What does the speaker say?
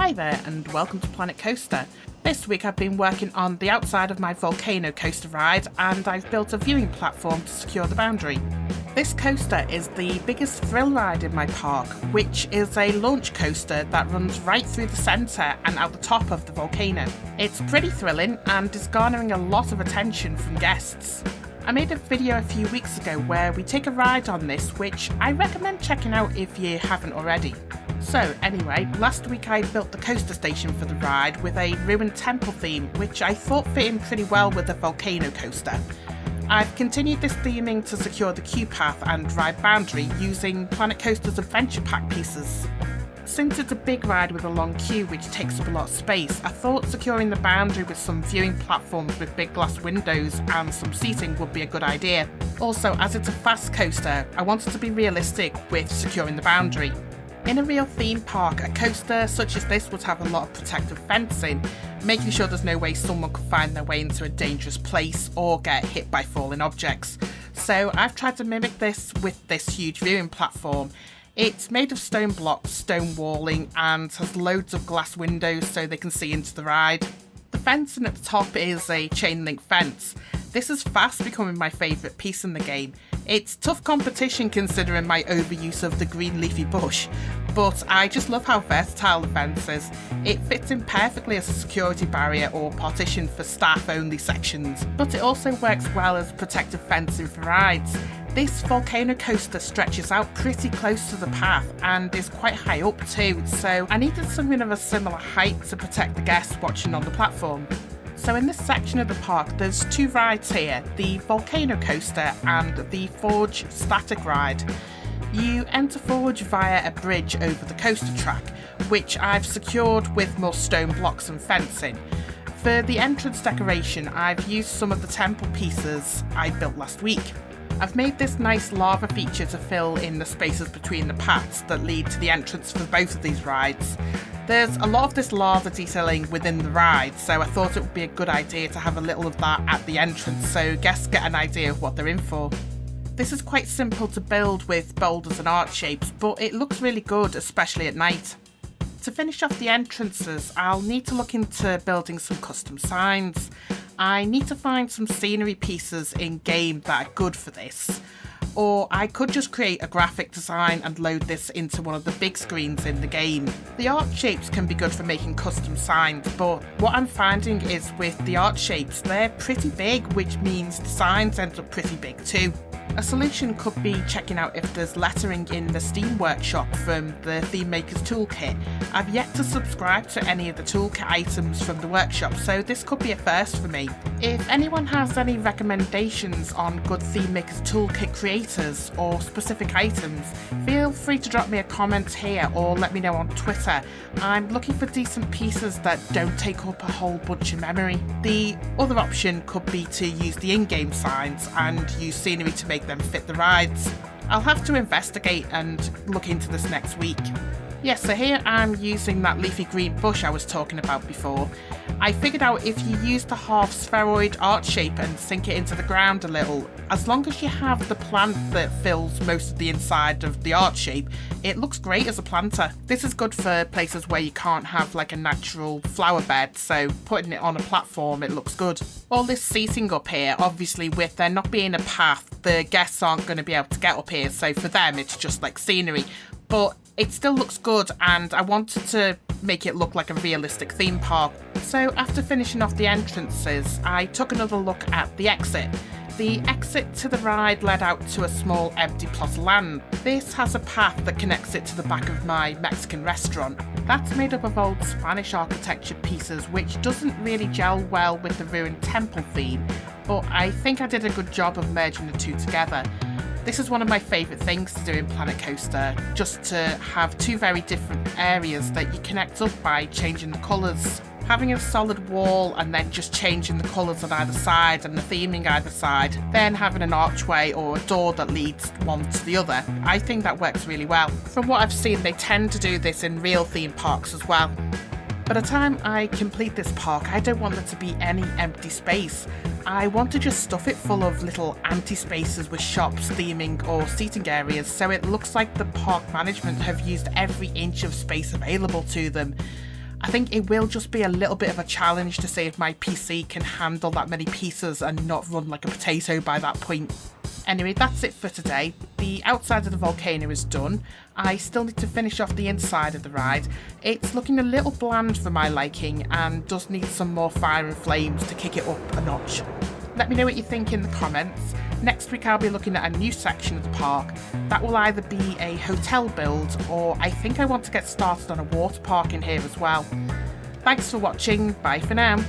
Hi there and welcome to Planet Coaster. This week I've been working on the outside of my Volcano coaster ride and I've built a viewing platform to secure the boundary. This coaster is the biggest thrill ride in my park, which is a launch coaster that runs right through the centre and out the top of the volcano. It's pretty thrilling and is garnering a lot of attention from guests. I made a video a few weeks ago where we take a ride on this, which I recommend checking out if you haven't already. So anyway, last week I built the coaster station for the ride with a ruined temple theme, which I thought fit in pretty well with the Volcano coaster. I've continued this theming to secure the queue path and ride boundary using Planet Coaster's adventure pack pieces. Since it's a big ride with a long queue which takes up a lot of space, I thought securing the boundary with some viewing platforms with big glass windows and some seating would be a good idea. Also, as it's a fast coaster, I wanted to be realistic with securing the boundary. In a real theme park, a coaster such as this would have a lot of protective fencing, making sure there's no way someone could find their way into a dangerous place or get hit by falling objects. So I've tried to mimic this with this huge viewing platform. It's made of stone blocks, stone walling, and has loads of glass windows so they can see into the ride. The fencing at the top is a chain link fence. This is fast becoming my favourite piece in the game. It's tough competition considering my overuse of the green leafy bush, but I just love how versatile the fence is. It fits in perfectly as a security barrier or partition for staff only sections, but it also works well as protective fencing for rides. This Volcano coaster stretches out pretty close to the path and is quite high up too, so I needed something of a similar height to protect the guests watching on the platform. So in this section of the park there's two rides here, the Volcano coaster and the Forge static ride. You enter Forge via a bridge over the coaster track, which I've secured with more stone blocks and fencing. For the entrance decoration I've used some of the temple pieces I built last week. I've made this nice lava feature to fill in the spaces between the paths that lead to the entrance for both of these rides. There's a lot of this lava detailing within the ride, so I thought it would be a good idea to have a little of that at the entrance so guests get an idea of what they're in for. This is quite simple to build with boulders and arch shapes, but it looks really good, especially at night. To finish off the entrances, I'll need to look into building some custom signs. I need to find some scenery pieces in-game that are good for this. Or I could just create a graphic design and load this into one of the big screens in the game. The arch shapes can be good for making custom signs, but what I'm finding is with the arch shapes, they're pretty big, which means the signs end up pretty big too. A solution could be checking out if there's lettering in the Steam workshop from the Theme Maker's Toolkit. I've yet to subscribe to any of the toolkit items from the workshop, so this could be a first for me. If anyone has any recommendations on good Theme Maker's Toolkit creators or specific items, feel free to drop me a comment here or let me know on Twitter. I'm looking for decent pieces that don't take up a whole bunch of memory. The other option could be to use the in-game signs and use scenery to make them fit the rides. I'll have to investigate and look into this next week. Yes, so here I'm using that leafy green bush I was talking about before. I figured out if you use the half spheroid arch shape and sink it into the ground a little, as long as you have the plant that fills most of the inside of the arch shape, it looks great as a planter. This is good for places where you can't have like a natural flower bed, so putting it on a platform, it looks good. All this seating up here, obviously with there not being a path, the guests aren't going to be able to get up here, so for them it's just like scenery. But it still looks good and I wanted to make it look like a realistic theme park. So after finishing off the entrances, I took another look at the exit. The exit to the ride led out to a small empty plot of land. This has a path that connects it to the back of my Mexican restaurant. That's made up of old Spanish architecture pieces which doesn't really gel well with the ruined temple theme, but I think I did a good job of merging the two together. This is one of my favourite things to do in Planet Coaster, just to have two very different areas that you connect up by changing the colours. Having a solid wall and then just changing the colours on either side and the theming either side, then having an archway or a door that leads one to the other, I think that works really well. From what I've seen, they tend to do this in real theme parks as well. By the time I complete this park, I don't want there to be any empty space. I want to just stuff it full of little empty spaces with shops, theming or seating areas, so it looks like the park management have used every inch of space available to them. I think it will just be a little bit of a challenge to see if my PC can handle that many pieces and not run like a potato by that point. Anyway, that's it for today. The outside of the volcano is done. I still need to finish off the inside of the ride. It's looking a little bland for my liking and does need some more fire and flames to kick it up a notch. Let me know what you think in the comments. Next week I'll be looking at a new section of the park. That will either be a hotel build, or I think I want to get started on a water park in here as well. Thanks for watching, bye for now.